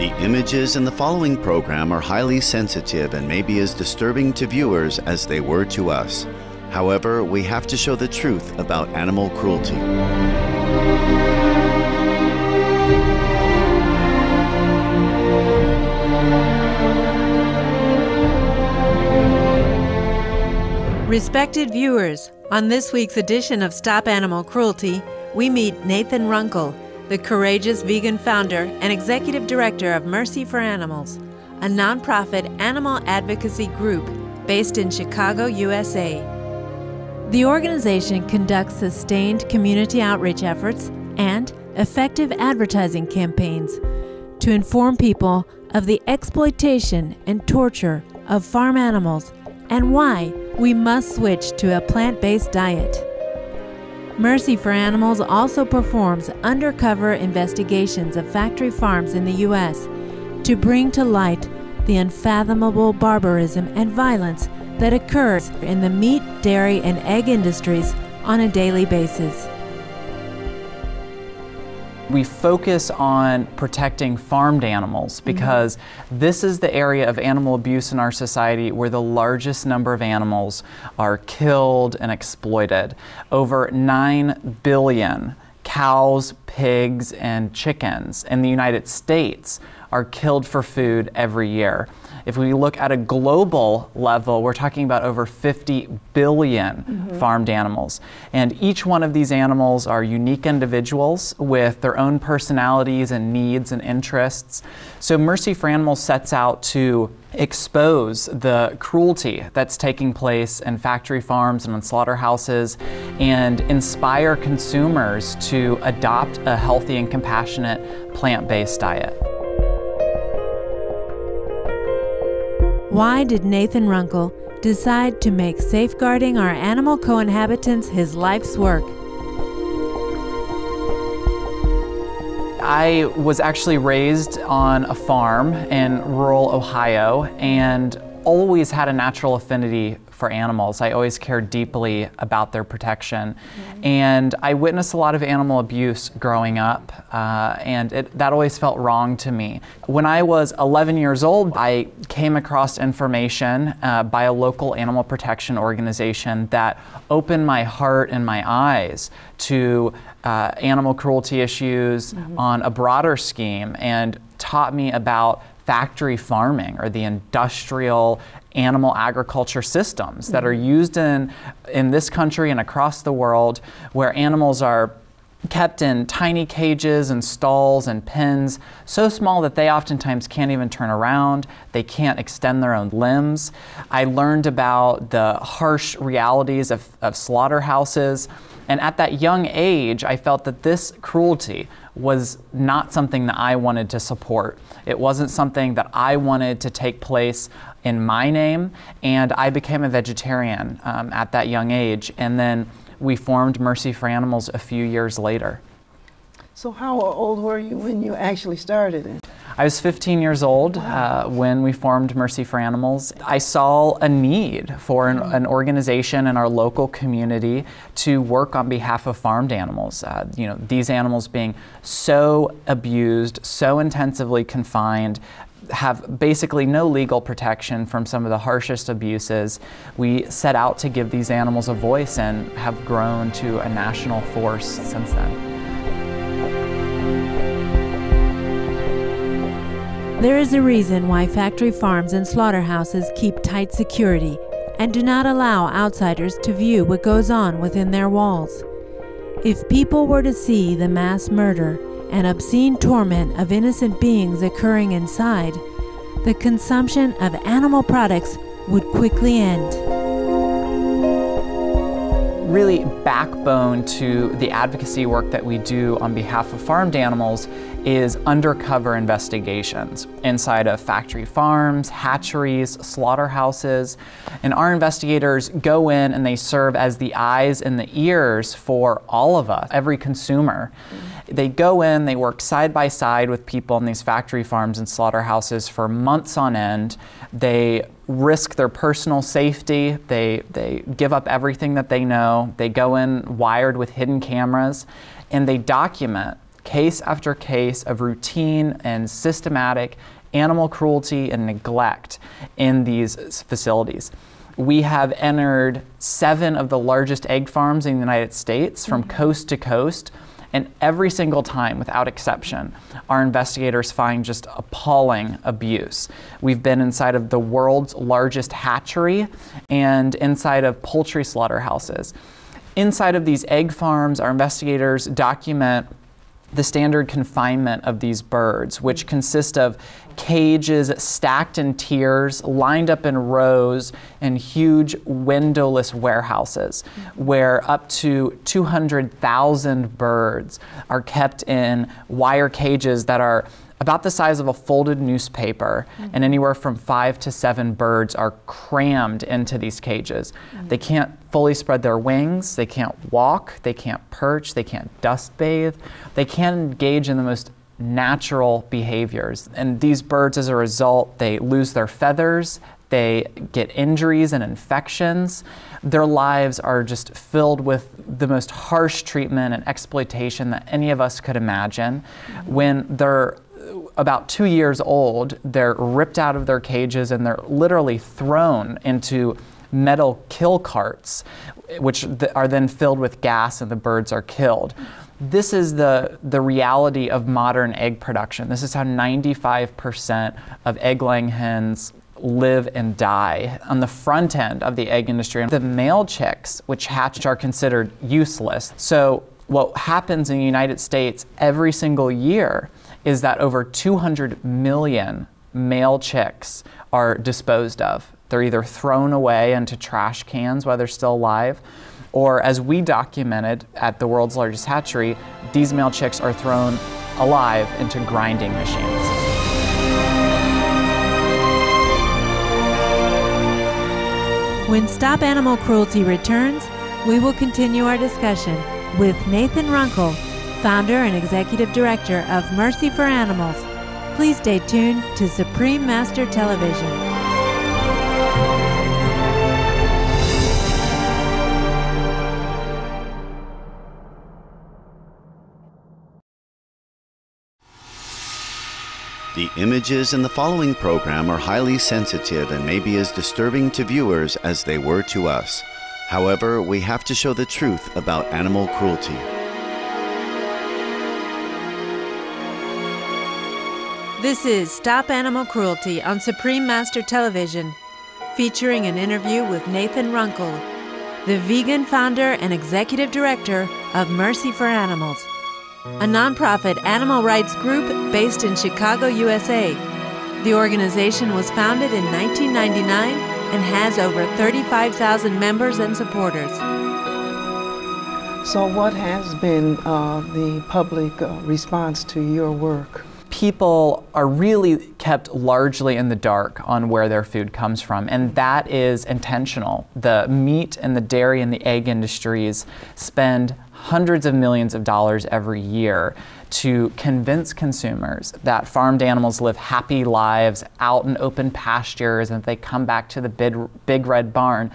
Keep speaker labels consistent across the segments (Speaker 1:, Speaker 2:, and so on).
Speaker 1: The images in the following program are highly sensitive and may be as disturbing to viewers as they were to us. However, we have to show the truth about animal cruelty.
Speaker 2: Respected viewers, on this week's edition of Stop Animal Cruelty, we meet Nathan Runkle, the courageous vegan founder and executive director of Mercy for Animals, a nonprofit animal advocacy group based in Chicago, USA. The organization conducts sustained community outreach efforts and effective advertising campaigns to inform people of the exploitation and torture of farm animals and why we must switch to a plant-based diet. Mercy for Animals also performs undercover investigations of factory farms in the U.S. to bring to light the unfathomable barbarism and violence that occurs in the meat, dairy, and egg industries on a daily basis.
Speaker 3: We focus on protecting farmed animals because this is the area of animal abuse in our society where the largest number of animals are killed and exploited. Over 9 billion cows, pigs, and chickens in the United States are killed for food every year. If we look at a global level, we're talking about over 50 billion farmed animals. And each one of these animals are unique individuals with their own personalities and needs and interests. So Mercy for Animals sets out to expose the cruelty that's taking place in factory farms and in slaughterhouses and inspire consumers to adopt a healthy and compassionate plant-based diet.
Speaker 2: Why did Nathan Runkle decide to make safeguarding our animal co-inhabitants his life's work?
Speaker 3: I was actually raised on a farm in rural Ohio and always had a natural affinity for animals. I always cared deeply about their protection. And I witnessed a lot of animal abuse growing up, and that always felt wrong to me. When I was 11 years old, I came across information by a local animal protection organization that opened my heart and my eyes to animal cruelty issues on a broader scheme and taught me about factory farming, or the industrial animal agriculture systems that are used in this country and across the world, where animals are kept in tiny cages and stalls and pens, so small that they oftentimes can't even turn around, they can't extend their own limbs. I learned about the harsh realities of slaughterhouses, and at that young age, I felt that this cruelty was not something that I wanted to support. It wasn't something that I wanted to take place in my name, and I became a vegetarian at that young age, and then we formed Mercy for Animals a few years later.
Speaker 4: So how old were you when you actually started it?
Speaker 3: I was 15 years old when we formed Mercy for Animals. I saw a need for an organization in our local community to work on behalf of farmed animals. You know, these animals being so abused, so intensively confined, have basically no legal protection from some of the harshest abuses. We set out to give these animals a voice and have grown to a national force since then.
Speaker 2: There is a reason why factory farms and slaughterhouses keep tight security and do not allow outsiders to view what goes on within their walls. If people were to see the mass murder and obscene torment of innocent beings occurring inside, the consumption of animal products would quickly end.
Speaker 3: Really backbone to the advocacy work that we do on behalf of farmed animals is undercover investigations inside of factory farms, hatcheries, slaughterhouses. And our investigators go in and they serve as the eyes and the ears for all of us, every consumer. They go in, they work side by side with people in these factory farms and slaughterhouses for months on end. They risk their personal safety. They give up everything that they know. They go in wired with hidden cameras, and they document case after case of routine and systematic animal cruelty and neglect in these facilities. We have entered 7 of the largest egg farms in the United States from coast to coast, and every single time, without exception, our investigators find just appalling abuse. We've been inside of the world's largest hatchery and inside of poultry slaughterhouses. Inside of these egg farms, our investigators document the standard confinement of these birds, which consist of cages stacked in tiers, lined up in rows in huge windowless warehouses, where up to 200,000 birds are kept in wire cages that are about the size of a folded newspaper, and anywhere from 5 to 7 birds are crammed into these cages. They can't fully spread their wings, they can't walk, they can't perch, they can't dust bathe, they can't engage in the most natural behaviors. And these birds, as a result, they lose their feathers, they get injuries and infections. Their lives are just filled with the most harsh treatment and exploitation that any of us could imagine. When they're about 2 years old, they're ripped out of their cages and they're literally thrown into metal kill carts, which are then filled with gas, and the birds are killed. This is the reality of modern egg production. This is how 95% of egg-laying hens live and die on the front end of the egg industry. The male chicks, which hatch, are considered useless. So what happens in the United States every single year is that over 200 million male chicks are disposed of. They're either thrown away into trash cans while they're still alive, or, as we documented at the world's largest hatchery, these male chicks are thrown alive into grinding machines.
Speaker 2: When Stop Animal Cruelty returns, we will continue our discussion with Nathan Runkle, founder and executive director of Mercy for Animals. Please stay tuned to Supreme Master Television.
Speaker 1: The images in the following program are highly sensitive and may be as disturbing to viewers as they were to us. However, we have to show the truth about animal cruelty.
Speaker 2: This is Stop Animal Cruelty on Supreme Master Television, featuring an interview with Nathan Runkle, the vegan founder and executive director of Mercy for Animals, a nonprofit animal rights group based in Chicago, USA. The organization was founded in 1999 and has over 35,000 members and supporters.
Speaker 4: So what has been the public response to your work?
Speaker 3: People are really kept largely in the dark on where their food comes from, and that is intentional. The meat and the dairy and the egg industries spend hundreds of millions of dollars every year to convince consumers that farmed animals live happy lives out in open pastures and that they come back to the big red barn.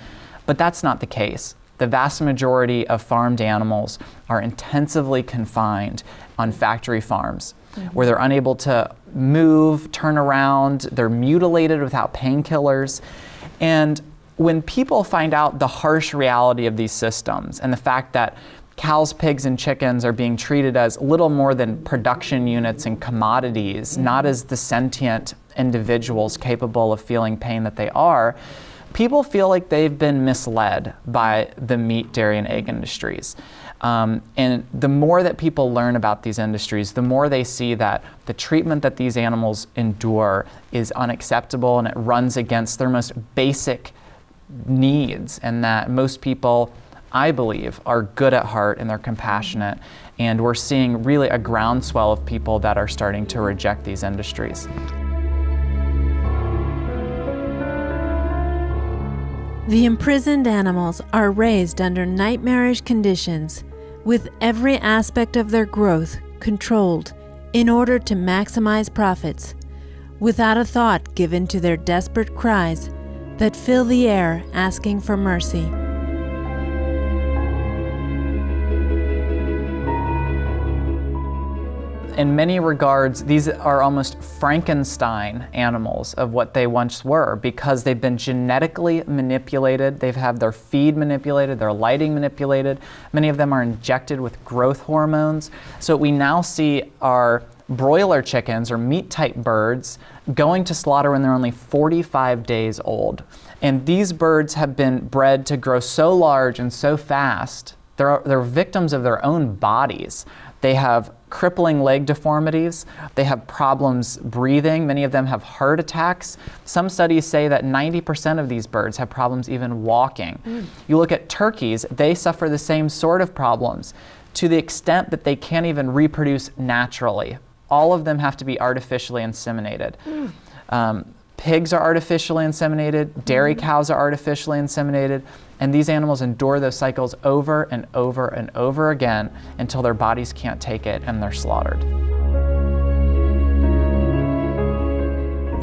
Speaker 3: But that's not the case. The vast majority of farmed animals are intensively confined on factory farms, where they're unable to move, turn around, they're mutilated without painkillers. And when people find out the harsh reality of these systems and the fact that cows, pigs, and chickens are being treated as little more than production units and commodities, not as the sentient individuals capable of feeling pain that they are, people feel like they've been misled by the meat, dairy, and egg industries. And the more that people learn about these industries, the more they see that the treatment that these animals endure is unacceptable and it runs against their most basic needs, and that most people, I believe, are good at heart and they're compassionate. And we're seeing really a groundswell of people that are starting to reject these industries.
Speaker 2: The imprisoned animals are raised under nightmarish conditions, with every aspect of their growth controlled in order to maximize profits, without a thought given to their desperate cries that fill the air asking for mercy.
Speaker 3: in many regards, these are almost Frankenstein animals of what they once were, because they've been genetically manipulated. They've had their feed manipulated, their lighting manipulated. Many of them are injected with growth hormones. So what we now see are broiler chickens or meat-type birds going to slaughter when they're only 45 days old. And these birds have been bred to grow so large and so fast, they're victims of their own bodies. They have crippling leg deformities. They have problems breathing. Many of them have heart attacks. Some studies say that 90% of these birds have problems even walking. You look at turkeys, they suffer the same sort of problems to the extent that they can't even reproduce naturally. All of them have to be artificially inseminated. Pigs are artificially inseminated, dairy cows are artificially inseminated, and these animals endure those cycles over and over and over again until their bodies can't take it and they're slaughtered.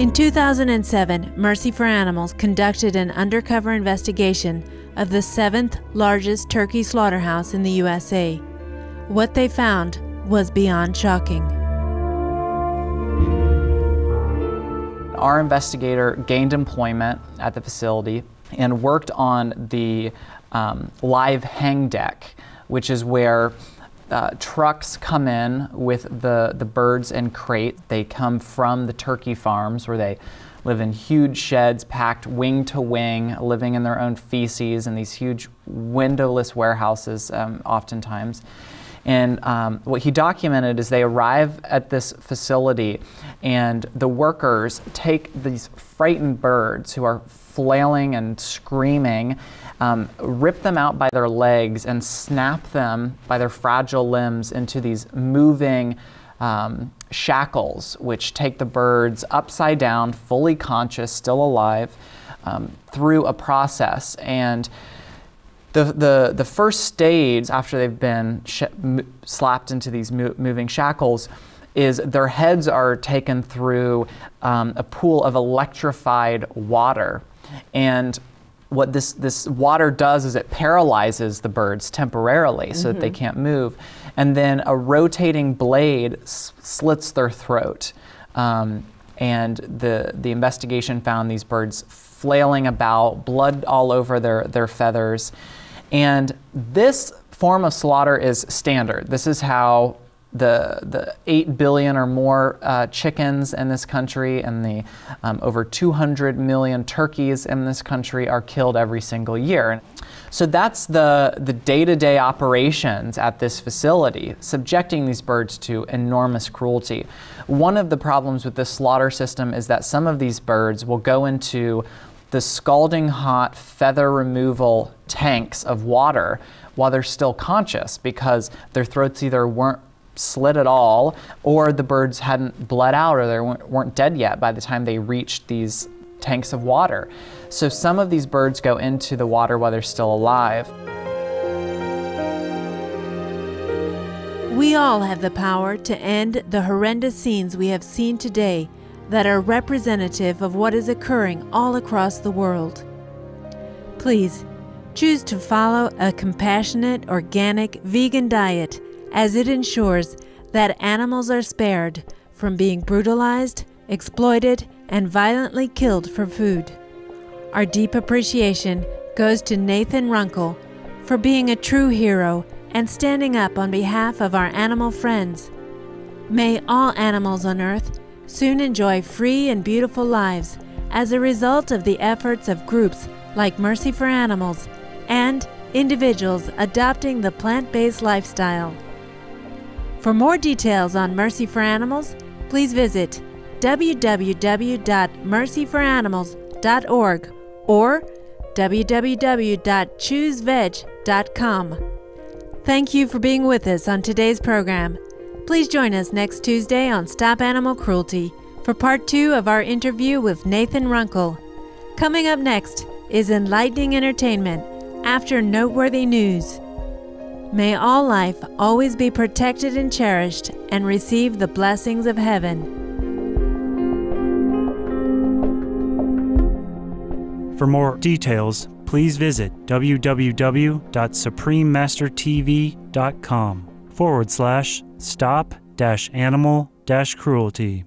Speaker 2: In 2007, Mercy for Animals conducted an undercover investigation of the 7th largest turkey slaughterhouse in the USA. What they found was beyond shocking.
Speaker 3: Our investigator gained employment at the facility and worked on the live hang deck, which is where trucks come in with the birds in crate. They come from the turkey farms where they live in huge sheds packed wing to wing, living in their own feces in these huge windowless warehouses oftentimes. And what he documented is they arrive at this facility and the workers take these frightened birds who are flailing and screaming, rip them out by their legs and snap them by their fragile limbs into these moving shackles, which take the birds upside down, fully conscious, still alive, through a process. And the first stage after they've been slapped into these moving shackles is their heads are taken through a pool of electrified water. And what this water does is it paralyzes the birds temporarily so that they can't move. And then a rotating blade slits their throat. And the investigation found these birds flailing about, blood all over their feathers. And this form of slaughter is standard. This is how the 8 billion or more chickens in this country and the over 200 million turkeys in this country are killed every single year. So that's the day-to-day operations at this facility, subjecting these birds to enormous cruelty. One of the problems with this slaughter system is that some of these birds will go into the scalding hot feather removal tanks of water while they're still conscious, because their throats either weren't slit at all, or the birds hadn't bled out, or they weren't dead yet by the time they reached these tanks of water. So some of these birds go into the water while they're still alive.
Speaker 2: We all have the power to end the horrendous scenes we have seen today that are representative of what is occurring all across the world. Please, choose to follow a compassionate, organic, vegan diet, as it ensures that animals are spared from being brutalized, exploited, and violently killed for food. Our deep appreciation goes to Nathan Runkle for being a true hero and standing up on behalf of our animal friends. May all animals on Earth soon enjoy free and beautiful lives as a result of the efforts of groups like Mercy for Animals and individuals adopting the plant-based lifestyle. For more details on Mercy for Animals, please visit www.mercyforanimals.org or www.chooseveg.com. Thank you for being with us on today's program. Please join us next Tuesday on Stop Animal Cruelty for part 2 of our interview with Nathan Runkle. Coming up next is enlightening entertainment after noteworthy news. May all life always be protected and cherished and receive the blessings of heaven.
Speaker 5: For more details, please visit www.suprememastertv.com/Stop stop-animal-cruelty.